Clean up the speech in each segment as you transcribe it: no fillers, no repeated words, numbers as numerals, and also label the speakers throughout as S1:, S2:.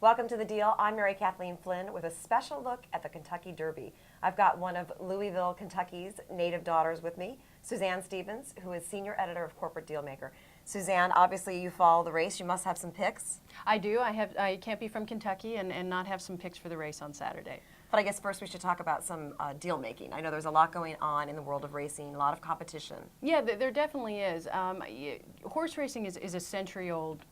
S1: Welcome to The Deal. I'm Mary Kathleen Flynn with a special look at the Kentucky Derby. I've got one of Louisville, Kentucky's native daughters with me, Suzanne Stevens, who is Senior Editor of Corporate Dealmaker. Suzanne, obviously you follow the race. You must have some picks.
S2: I do. I can't be from Kentucky and not have some picks for the race on Saturday.
S1: But I guess first we should talk about some deal making. I know there's a lot going on in the world of racing, a lot of competition.
S2: Yeah, there definitely is. Horse racing is a century-old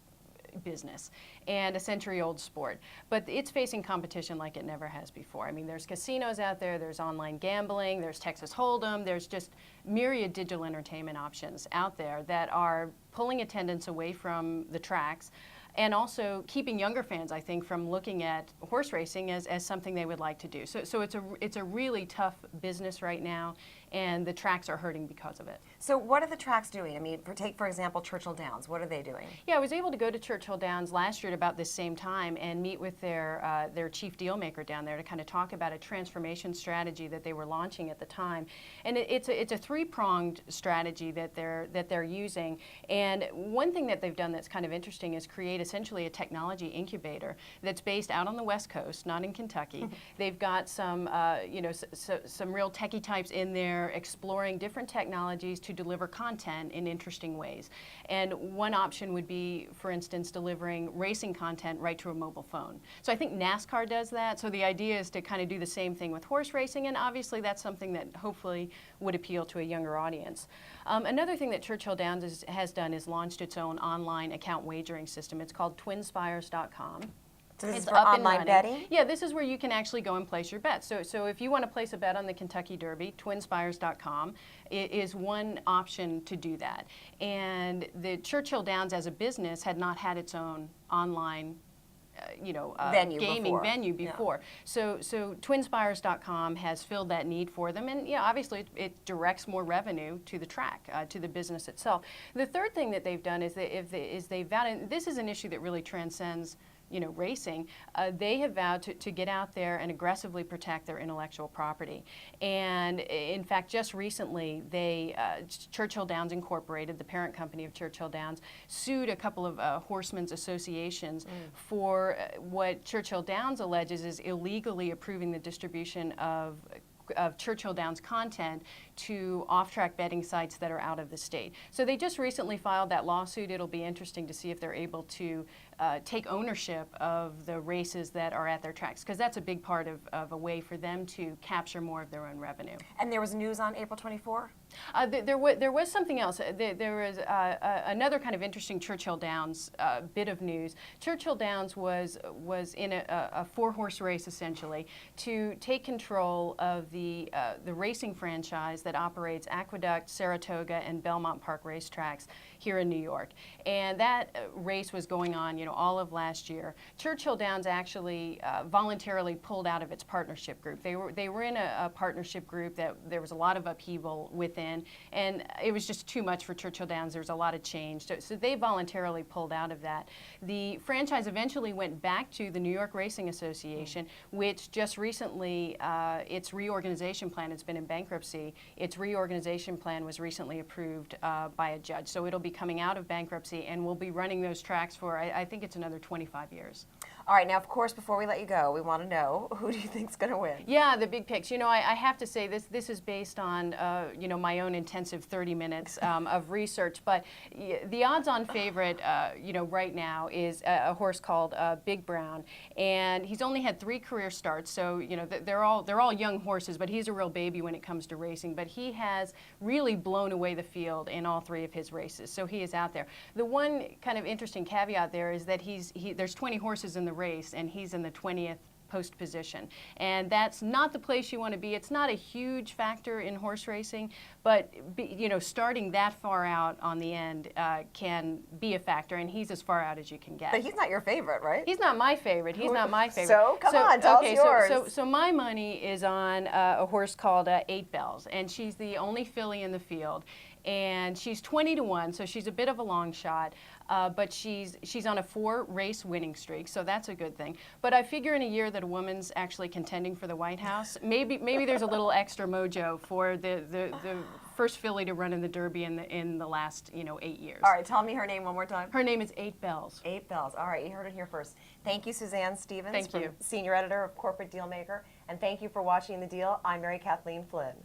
S2: business and a century-old sport, but it's facing competition like it never has before. I mean, there's casinos out there, there's online gambling, there's Texas Hold'em, there's just myriad digital entertainment options out there that are pulling attendance away from the tracks and also keeping younger fans, I think, from looking at horse racing as something they would like to do. So it's a really tough business right now, and the tracks are hurting because of it.
S1: So what are the tracks doing? I mean, take for example Churchill Downs. What are they doing?
S2: Yeah, I was able to go to Churchill Downs last year at about this same time and meet with their chief deal maker down there to kind of talk about a transformation strategy that they were launching at the time. And it's a three-pronged strategy that they're using. And one thing that they've done that's kind of interesting is create essentially a technology incubator that's based out on the West Coast, not in Kentucky. They've got some some real techie types in there exploring different technologies to deliver content in interesting ways. And one option would be, for instance, delivering racing content right to a mobile phone. So I think NASCAR does that. So the idea is to kind of do the same thing with horse racing, and obviously that's something that hopefully would appeal to a younger audience. Another thing that Churchill Downs has done is launched its own online account wagering system. It's called twinspires.com.
S1: So this
S2: It's
S1: is for
S2: up and
S1: online
S2: running.
S1: betting?
S2: Yeah, this is where you can actually go and place your bets. So if you want to place a bet on the Kentucky Derby, twinspires.com is one option to do that. And the Churchill Downs as a business had not had its own online venue before.
S1: Yeah.
S2: So twinspires.com has filled that need for them, and yeah, obviously it directs more revenue to the track, to the business itself. The third thing that they've done is they've vowed, and this is an issue that really transcends racing, they have vowed to get out there and aggressively protect their intellectual property. And in fact, just recently, Churchill Downs Incorporated, the parent company of Churchill Downs, sued a couple of horsemen's associations for what Churchill Downs alleges is illegally approving the distribution of Churchill Downs content to off-track betting sites that are out of the state. So they just recently filed that lawsuit. It'll be interesting to see if they're able to take ownership of the races that are at their tracks, because that's a big part of a way for them to capture more of their own revenue.
S1: And there was news on April 24?
S2: There was something else. There was another kind of interesting Churchill Downs bit of news. Churchill Downs was in a four-horse race, essentially, to take control of the racing franchise that operates Aqueduct, Saratoga, and Belmont Park racetracks here in New York. And that race was going on, all of last year. Churchill Downs actually voluntarily pulled out of its partnership group. They were in a partnership group that there was a lot of upheaval within, and it was just too much for Churchill Downs. There was a lot of change. So they voluntarily pulled out of that. The franchise eventually went back to the New York Racing Association, which just recently, its reorganization plan, it's been in bankruptcy, its reorganization plan was recently approved by a judge. So it'll be coming out of bankruptcy and will be running those tracks for, I think it's another 25 years.
S1: All right, now of course, before we let you go, we want to know, who do you think's going to win?
S2: Yeah, the big picks. I have to say this is based on my own intensive 30 minutes of research, but the odds-on favorite right now is a horse called Big Brown, and he's only had 3 career starts, so they're all young horses, but he's a real baby when it comes to racing. But he has really blown away the field in all 3 of his races, so he is out there. The one kind of interesting caveat there is that there's 20 horses in the race, and he's in the 20th post position, and that's not the place you want to be. It's not a huge factor in horse racing, but starting that far out on the end can be a factor, and he's as far out as you can get.
S1: But he's not your favorite, right?
S2: He's not my favorite. He's not my favorite.
S1: So come on, tell us yours.
S2: So my money is on a horse called 8 Bells, and she's the only filly in the field. And she's 20-1, so she's a bit of a long shot, but she's on a 4-race winning streak, so that's a good thing. But I figure in a year that a woman's actually contending for the White House, maybe there's a little extra mojo for the first filly to run in the Derby in the last 8 years.
S1: All right, tell me her name one more time.
S2: Her name is 8 Bells.
S1: 8 Bells. All right, you heard it here first. Thank you, Suzanne Stevens,
S2: Thank you.
S1: Senior Editor of Corporate Dealmaker, and thank you for watching The Deal. I'm Mary Kathleen Flynn.